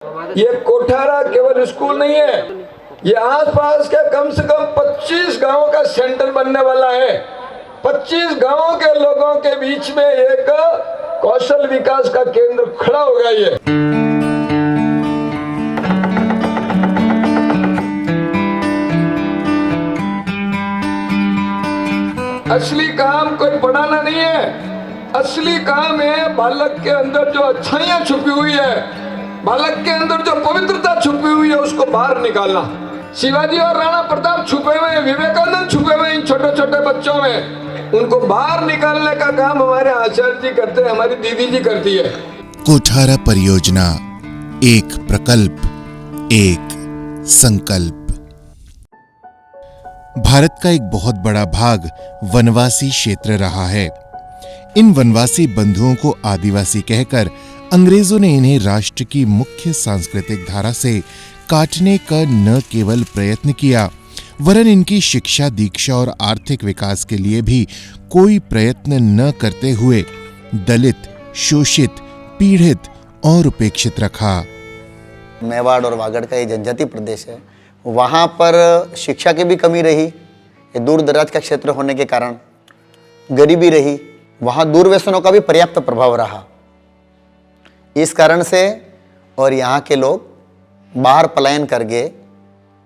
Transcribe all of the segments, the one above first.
ये कोठारा केवल स्कूल नहीं है, ये आसपास के कम से कम 25 गांवों का सेंटर बनने वाला है। 25 गांवों के लोगों के बीच में एक कौशल विकास का केंद्र खड़ा होगा। ये असली काम कोई पढ़ाना नहीं है, असली काम है बालक के अंदर जो अच्छाइयां छुपी हुई है, बालक के अंदर जो पवित्रता छुपी हुई है उसको बाहर निकालना। शिवाजी और राणा प्रताप छुपे हुए हैं, विवेकानंद छुपे हुए इन छोटे छोटे बच्चों में, उनको बाहर निकालने का काम हमारे आचार्य जी करते हैं, हमारी दीदी जी करती है। कोठारा परियोजना एक प्रकल्प, एक संकल्प। भारत का एक बहुत बड़ा भाग वनवासी क्षेत्र रहा है। इन वनवासी बंधुओं को आदिवासी कहकर अंग्रेजों ने इन्हें राष्ट्र की मुख्य सांस्कृतिक धारा से काटने का न केवल प्रयत्न किया, वरन इनकी शिक्षा, दीक्षा और आर्थिक विकास के लिए भी कोई प्रयत्न न करते हुए दलित, शोषित, पीड़ित और उपेक्षित रखा। मेवाड़ और वागड़ का ये जनजातीय प्रदेश है, वहाँ पर शिक्षा की भी कमी रही, ये दूर दराज का क्षेत्र होने के कारण गरीबी रही, वहाँ दूरव्यसनों का भी पर्याप्त प्रभाव रहा। इस कारण से और यहाँ के लोग बाहर पलायन कर गए,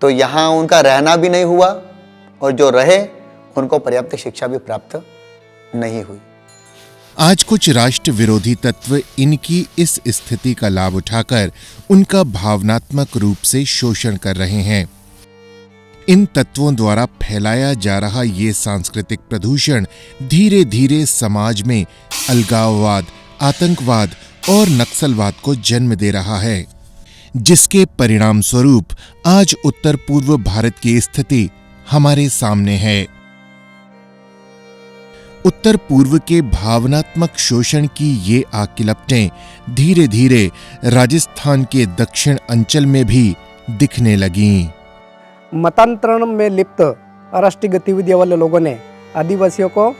तो यहाँ उनका रहना भी नहीं हुआ और जो रहे उनको पर्याप्त शिक्षा भी प्राप्त नहीं हुई। आज कुछ राष्ट्र विरोधी तत्व इनकी इस स्थिति का लाभ उठाकर उनका भावनात्मक रूप से शोषण कर रहे हैं। इन तत्वों द्वारा फैलाया जा रहा ये सांस्कृतिक प्रदूषण धीरे धीरे समाज में अलगाववाद, आतंकवाद और नक्सलवाद को जन्म दे रहा है, जिसके परिणाम स्वरूप आज उत्तर पूर्व भारत की स्थिति हमारे सामने है। उत्तर पूर्व के भावनात्मक शोषण की ये आग की लपटें धीरे धीरे राजस्थान के दक्षिण अंचल में भी दिखने लगीं। मतांतरण में लिप्त अराष्ट्रीय गतिविधियों वाले लोगों ने आदिवासियों को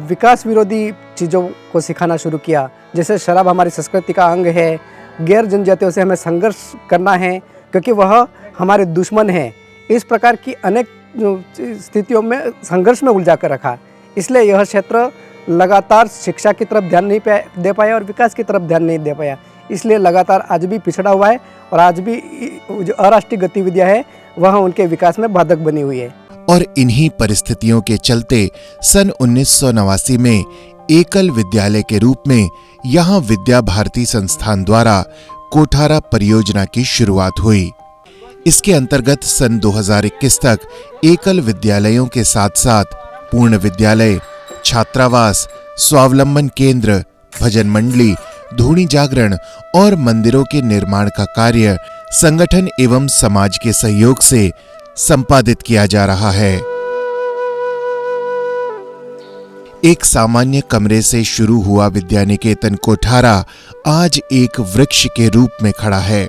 विकास विरोधी चीज़ों को सिखाना शुरू किया। जैसे शराब हमारी संस्कृति का अंग है, गैर जनजातियों से हमें संघर्ष करना है क्योंकि वह हमारे दुश्मन हैं। इस प्रकार की अनेक स्थितियों में संघर्ष में उलझा कर रखा। इसलिए यह क्षेत्र लगातार शिक्षा की तरफ ध्यान नहीं दे पाया और विकास की तरफ ध्यान नहीं दे पाया। इसलिए लगातार आज भी पिछड़ा हुआ है और आज भी जो अराष्ट्रीय गतिविधियां हैं वह उनके विकास में बाधक बनी हुई है। और इन्हीं परिस्थितियों के चलते सन 1989 में एकल विद्यालय के रूप में यहाँ विद्या भारती संस्थान द्वारा कोठारा परियोजना की शुरुआत हुई। इसके अंतर्गत सन 2021 तक एकल विद्यालयों के साथ साथ पूर्ण विद्यालय, छात्रावास, स्वावलंबन केंद्र, भजन मंडली, धूनी जागरण और मंदिरों के निर्माण का कार्य संगठन एवं समाज के सहयोग से संपादित किया जा रहा है। एक सामान्य कमरे से शुरू हुआ विद्यानिकेतन कोठारा आज एक वृक्ष के रूप में खड़ा है।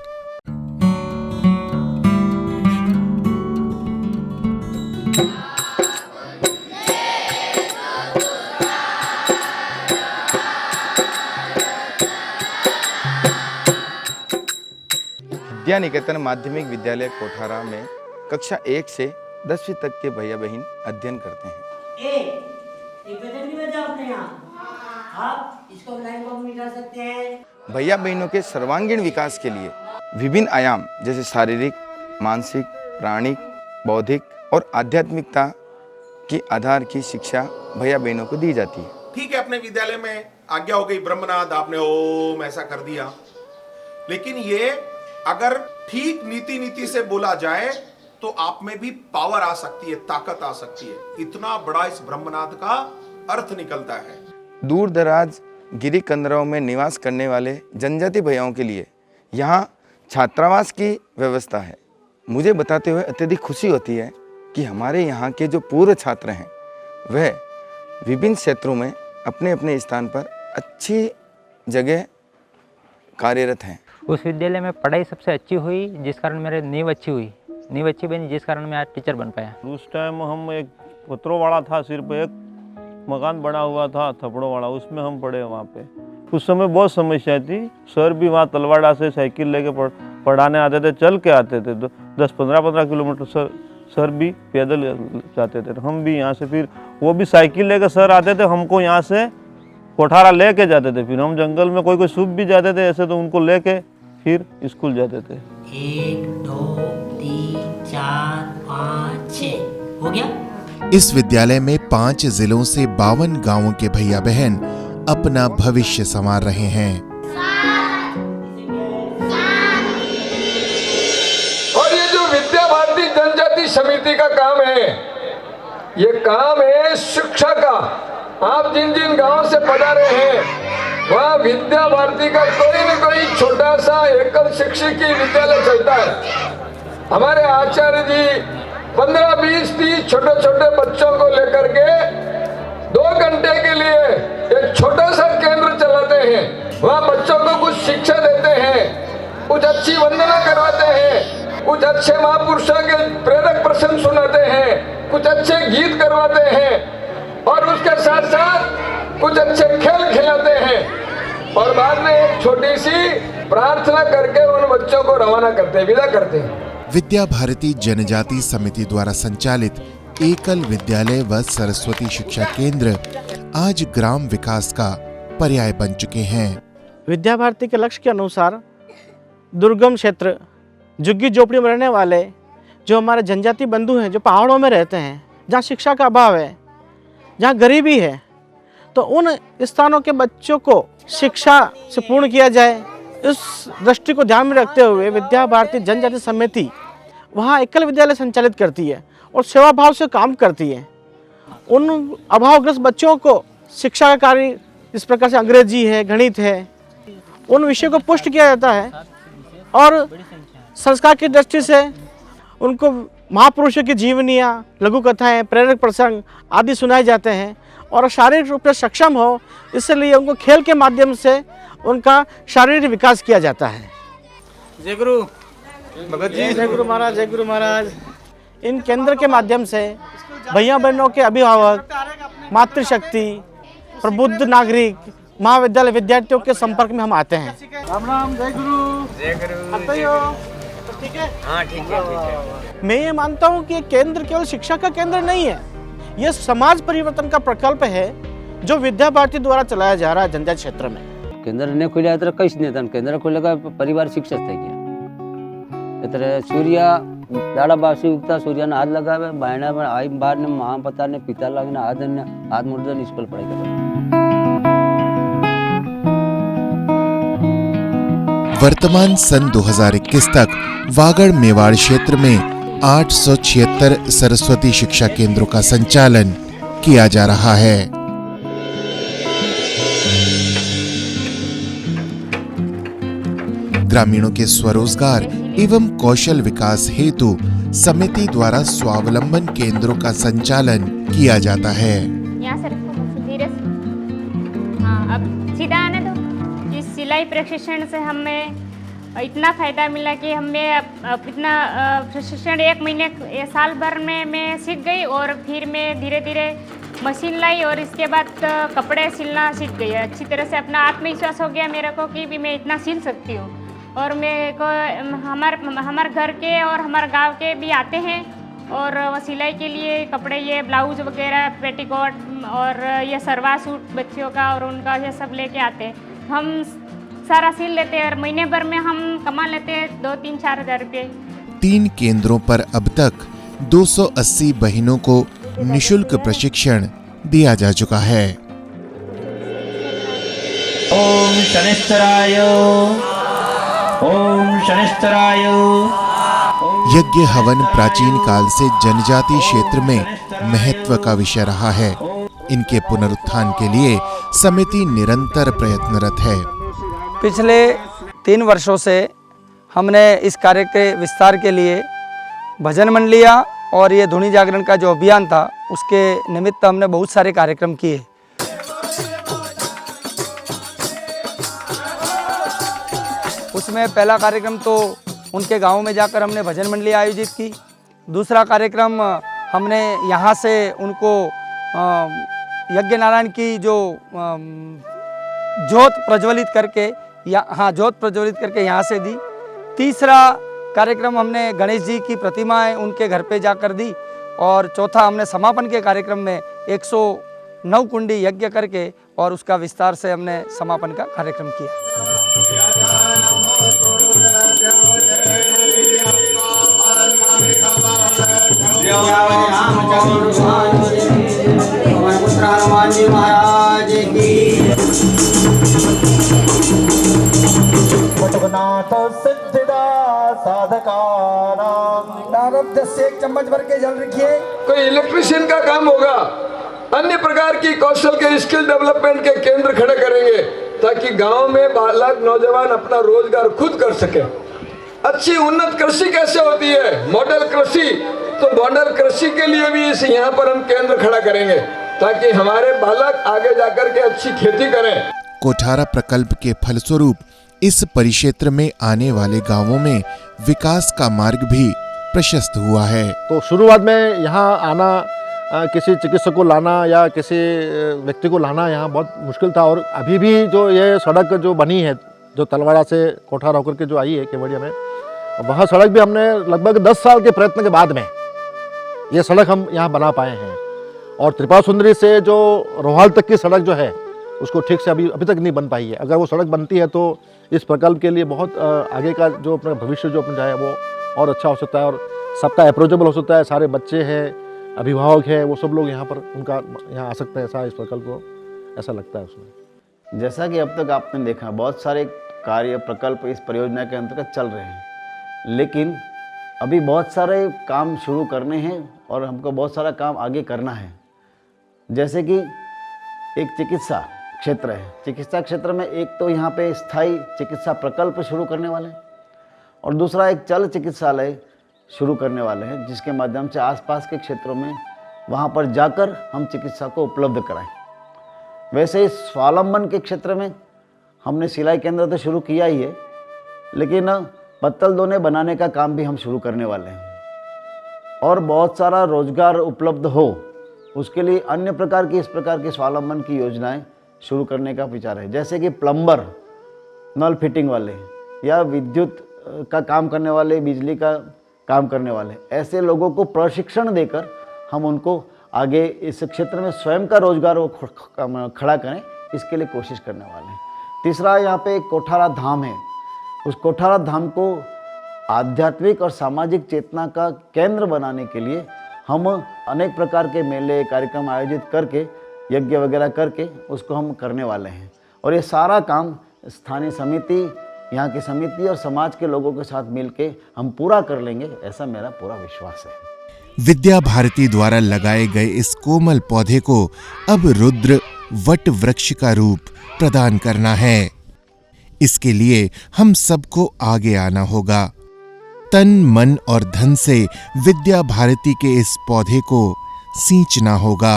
विद्यानिकेतन माध्यमिक विद्यालय कोठारा में कक्षा 1 से 10वीं तक के भैया बहन अध्ययन करते हैं। आप इसको लाइन को मिटा सकते हैं। भैया बहनों के सर्वांगीण विकास के लिए विभिन्न आयाम जैसे शारीरिक, मानसिक, प्राणिक, बौद्धिक और आध्यात्मिकता की आधार की शिक्षा भैया बहनों को दी जाती है। ठीक है, अपने विद्यालय में आज्ञा हो गई ब्रह्मनाद, आपने ओम ऐसा कर दिया, लेकिन ये अगर ठीक नीति से बोला जाए तो आप में भी पावर आ सकती है, ताकत आ सकती है। इतना बड़ा इस ब्रह्मनाद का अर्थ निकलता है। दूर दराज गिरी कंदराओं में निवास करने वाले जनजाति भैयाओं के लिए यहाँ छात्रावास की व्यवस्था है। मुझे बताते हुए अत्यधिक खुशी होती है कि हमारे यहाँ के जो पूर्व छात्र हैं वह विभिन्न क्षेत्रों में अपने अपने स्थान पर अच्छी जगह कार्यरत हैं। उस विद्यालय में पढ़ाई सबसे अच्छी हुई, जिस कारण मेरे नींव अच्छी हुई, नींव अच्छी बनी, जिस कारण मैं आज टीचर बन पाया। उस टाइम हम एक पत्रों वाला था, सिर्फ एक मकान बना हुआ था थपड़ों वाला, उसमें हम पढ़े वहाँ पे। उस समय बहुत समस्या थी। सर भी वहाँ तलवाड़ा से साइकिल लेके पढ़ाने आते थे, चल के आते थे, 10-15 किलोमीटर सर भी पैदल जाते थे। हम भी यहाँ से फिर वो भी साइकिल लेकर सर आते थे, हमको यहाँ से कोठारा लेके जाते थे। फिर हम जंगल में कोई सूप भी जाते थे ऐसे, तो उनको लेके फिर स्कूल जाते थे। 1 2 3 4 5 6 हो गया। इस विद्यालय में 5 जिलों से 52 गांवों के भैया बहन अपना भविष्य संवार रहे हैं। और ये जो विद्या भारती जनजाति समिति का काम है, ये काम है शिक्षा का। आप जिन जिन गांव से पधारे हैं, वहाँ विद्या भारती का कोई न कोई छोटा सा एकल शिक्षकी विद्यालय चलता है। हमारे आचार्य जी 15, 20, 30 छोटे छोटे बच्चों को लेकर के 2 घंटे के लिए एक छोटा सा केंद्र चलाते हैं। वहाँ बच्चों को कुछ शिक्षा देते हैं, कुछ अच्छी वंदना करवाते हैं, कुछ अच्छे महापुरुषों के प्रेरक प्रसंग सुनाते हैं, कुछ अच्छे गीत करवाते हैं और उसके साथ साथ कुछ अच्छे खेल खिलाते हैं और बाद में एक छोटी सी प्रार्थना करके उन बच्चों को रवाना करते हैं, विदा करते हैं। विद्या भारती जनजाति समिति द्वारा संचालित एकल विद्यालय व सरस्वती शिक्षा केंद्र आज ग्राम विकास का पर्याय बन चुके हैं। विद्या भारती के लक्ष्य के अनुसार दुर्गम क्षेत्र, झुग्गी झोपड़ी में रहने वाले जो हमारे जनजाति बंधु हैं, जो पहाड़ों में रहते हैं, जहाँ शिक्षा का अभाव है, जहाँ गरीबी है, तो उन स्थानों के बच्चों को शिक्षा से पूर्ण किया जाए। इस दृष्टि को ध्यान में रखते हुए विद्या भारती जनजाति समिति वहाँ एकल विद्यालय संचालित करती है और सेवा भाव से काम करती है। उन अभावग्रस्त बच्चों को शिक्षा का कार्य इस प्रकार से अंग्रेजी है, गणित है, उन विषयों को पुष्ट किया जाता है और संस्कार की दृष्टि से उनको महापुरुषों की जीवनियाँ, लघु कथाएँ, प्रेरक प्रसंग आदि सुनाए जाते हैं और शारीरिक रूप से सक्षम हो, इसलिए उनको खेल के माध्यम से उनका शारीरिक विकास किया जाता है। जय गुरु भगत जी, जय गुरु महाराज, जय गुरु महाराज। इन केंद्र के माध्यम से भैया बहनों के अभिभावक, मातृशक्ति, प्रबुद्ध नागरिक, महाविद्यालय विद्यार्थियों के संपर्क में हम आते हैं। राम राम, जय गुरु, जय गुरु। ठीक है, हाँ ठीक है। मैं ये मानता हूँ कि केंद्र केवल शिक्षा का केंद्र नहीं है, यह समाज परिवर्तन का प्रकल्प है जो विद्या भारती द्वारा चलाया जा रहा है जनजाति क्षेत्र में। केंद्र ने खोल्या तर कहीच नाही, तर केंद्र खोल्या का परिवार शिक्षक થઈ ગયા. એટલે સૂર્ય દાડા બાસી ઉગતા સૂર્યને હાથ લગાવે, બાયણા પર આઈ બાર ને મહાપતા ને પિતા લાગીને હાથ મુર્દન સ્કૂલ પढ़ाई કરે. वर्तमान सन 2021 तक वागड़ मेवाड़ क्षेत्र में 876 सरस्वती शिक्षा केंद्रों का संचालन किया जा रहा है। ग्रामीणों के स्वरोजगार एवं कौशल विकास हेतु समिति द्वारा स्वावलंबन केंद्रों का संचालन किया जाता है। यहाँ सर धीरे से, हाँ अब सीधा आने दो। इस सिलाई प्रशिक्षण से हमें इतना फ़ायदा मिला कि हमें अब इतना प्रशिक्षण 1 महीने साल भर में मैं सीख गई और फिर मैं धीरे धीरे मशीन लाई और इसके बाद कपड़े सिलना सीख गई। अच्छी तरह से अपना आत्मविश्वास हो गया मेरे को कि भी मैं इतना सिल सकती हूँ। और मेरे को हमारे घर के और हमारे गांव के भी आते हैं और वो सिलाई के लिए कपड़े, ये ब्लाउज वगैरह, पेटीकोट और ये सरवा सूट बच्चियों का और उनका ये सब लेके आते हैं। हम सारा सिल लेते हैं और महीने भर में हम कमा लेते हैं 2-3-4 हज़ार रुपये। 3 केंद्रों पर अब तक 280 बहनों को निशुल्क प्रशिक्षण दिया जा चुका है। ओम शनिश्चराय, ओम शनिश्चराय। यज्ञ हवन प्राचीन काल से जनजाति क्षेत्र में महत्व का विषय रहा है। इनके पुनरुत्थान के लिए समिति निरंतर प्रयत्नरत है। पिछले 3 वर्षों से हमने इस कार्य के विस्तार के लिए भजन मंडलियाँ और ये धुनी जागरण का जो अभियान था उसके निमित्त हमने बहुत सारे कार्यक्रम किए। उसमें पहला कार्यक्रम तो उनके गांव में जाकर हमने भजन मंडली आयोजित की। दूसरा कार्यक्रम हमने यहाँ से उनको यज्ञ नारायण की जो ज्योत प्रज्वलित करके ज्योत प्रज्वलित करके यहाँ से दी। तीसरा कार्यक्रम हमने गणेश जी की प्रतिमाएं उनके घर पे जाकर दी। और चौथा हमने समापन के कार्यक्रम में 109 कुंडी यज्ञ करके और उसका विस्तार से हमने समापन का कार्यक्रम किया। महाराज की से एक चम्मच भर के जल रखिए। कोई इलेक्ट्रिशियन का काम होगा, अन्य प्रकार की कौशल के स्किल डेवलपमेंट के केंद्र खड़े करेंगे ताकि गांव में बालक नौजवान अपना रोजगार खुद कर सके। अच्छी उन्नत कृषि कैसे होती है? मॉडल कृषि। तो मॉडल कृषि के लिए भी इस यहाँ पर हम केंद्र खड़ा करेंगे ताकि हमारे बालक आगे जाकर के अच्छी खेती करें। कोठारा प्रकल्प के फलस्वरूप इस परिक्षेत्र में आने वाले गांवों में विकास का मार्ग भी प्रशस्त हुआ है। तो शुरुआत में यहाँ आना, किसी चिकित्सक को लाना या किसी व्यक्ति को लाना यहाँ बहुत मुश्किल था। और अभी भी जो ये सड़क जो बनी है, जो तलवाड़ा से कोठारा होकर के जो आई है केवड़िया में, वहाँ सड़क भी हमने लगभग 10 साल के प्रयत्न के बाद में ये सड़क हम यहाँ बना पाए हैं। और त्रिपुरा सुंदरी से जो रोहाल तक की सड़क जो है उसको ठीक से अभी तक नहीं बन पाई है। अगर वो सड़क बनती है तो इस प्रकल्प के लिए बहुत आगे का जो अपना भविष्य जो अपना जाए वो और अच्छा हो सकता है और सबका अप्रोचेबल हो सकता है। सारे बच्चे हैं, अभिभावक हैं, वो सब लोग यहाँ पर उनका यहाँ आ सकते हैं। ऐसा इस प्रकल्प को ऐसा लगता है उसमें। जैसा कि अब तक आपने देखा बहुत सारे कार्य प्रकल्प इस परियोजना के अंतर्गत चल रहे हैं, लेकिन अभी बहुत सारे काम शुरू करने हैं और हमको बहुत सारा काम आगे करना है। जैसे कि एक चिकित्सा क्षेत्र है, चिकित्सा क्षेत्र में एक तो यहाँ पे स्थायी चिकित्सा प्रकल्प शुरू करने वाले हैं और दूसरा एक चल चिकित्सालय शुरू करने वाले हैं, जिसके माध्यम से आसपास के क्षेत्रों में वहाँ पर जाकर हम चिकित्सा को उपलब्ध कराएं। वैसे ही स्वावलंबन के क्षेत्र में हमने सिलाई केंद्र तो शुरू किया ही है, लेकिन पत्तल दोने बनाने का काम भी हम शुरू करने वाले हैं और बहुत सारा रोजगार उपलब्ध हो उसके लिए अन्य प्रकार की इस प्रकार की स्वावलंबन की योजनाएं शुरू करने का विचार है। जैसे कि प्लम्बर, नल फिटिंग वाले या विद्युत का काम करने वाले, बिजली का काम करने वाले, ऐसे लोगों को प्रशिक्षण देकर हम उनको आगे इस क्षेत्र में स्वयं का रोजगार वो खड़ा करें, इसके लिए कोशिश करने वाले हैं। तीसरा, यहाँ पे एक कोठारा धाम है। उस कोठारा धाम को आध्यात्मिक और सामाजिक चेतना का केंद्र बनाने के लिए हम अनेक प्रकार के मेले, कार्यक्रम आयोजित करके, यज्ञ वगैरह करके उसको हम करने वाले हैं। और ये सारा काम स्थानीय समिति, यहाँ की समिति और समाज के लोगों के साथ मिलके हम पूरा कर लेंगे, ऐसा मेरा पूरा विश्वास है। विद्या भारती द्वारा लगाए गए इस कोमल पौधे को अब रुद्र वट वृक्ष का रूप प्रदान करना है। इसके लिए हम सबको आगे आना होगा। तन, मन और धन से विद्या भारती के इस पौधे को सींचना होगा।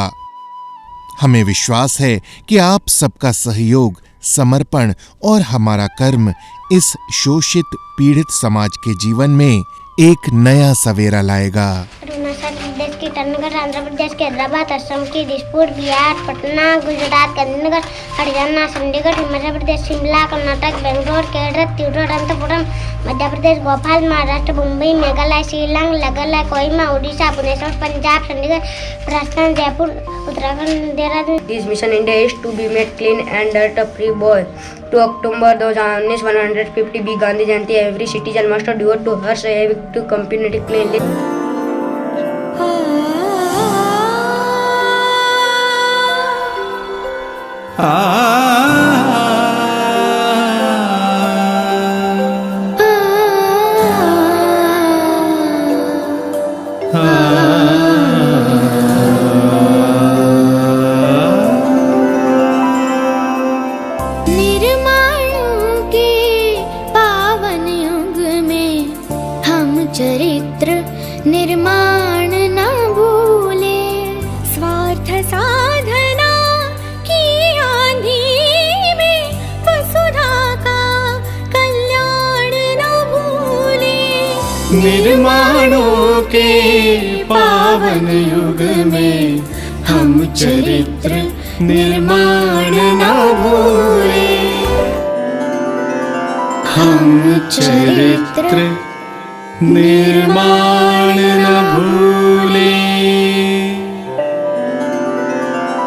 हमें विश्वास है कि आप सबका सहयोग, समर्पण और हमारा कर्म इस शोषित, पीड़ित समाज के जीवन में एक नया सवेरा लाएगा। अरुणाचल प्रदेश की ईटानगर, आंध्र प्रदेश के हैदराबाद, असम की Dispur, Bihar, Patna, Gujarat, Gandhinagar, Haryana, Chandigarh, Himachal Pradesh, Shimla, Karnataka, Bangalore, Kerala, Thiruvananthapuram, Madhya Pradesh, Bhopal, Maharashtra, Mumbai, Meghalaya, Shillong, Meghalaya, Kohima, Orissa, Bhubaneswar, Punjab, Chandigarh, Rajasthan, Jaipur, Uttarakhand, Dehradun. This mission India is to be made clean and dirt-free by 2 October 2019, 150 Gandhi Jayanti. Every citizen must devote to her civic to community cleanliness. चरित्र निर्माण न भूले, स्वार्थ साधना की आंधी में वसुधा का कल्याण न भूले। निर्माणों के पावन युग में हम चरित्र निर्माण न भूले, हम चरित्र निर्माण न भूले।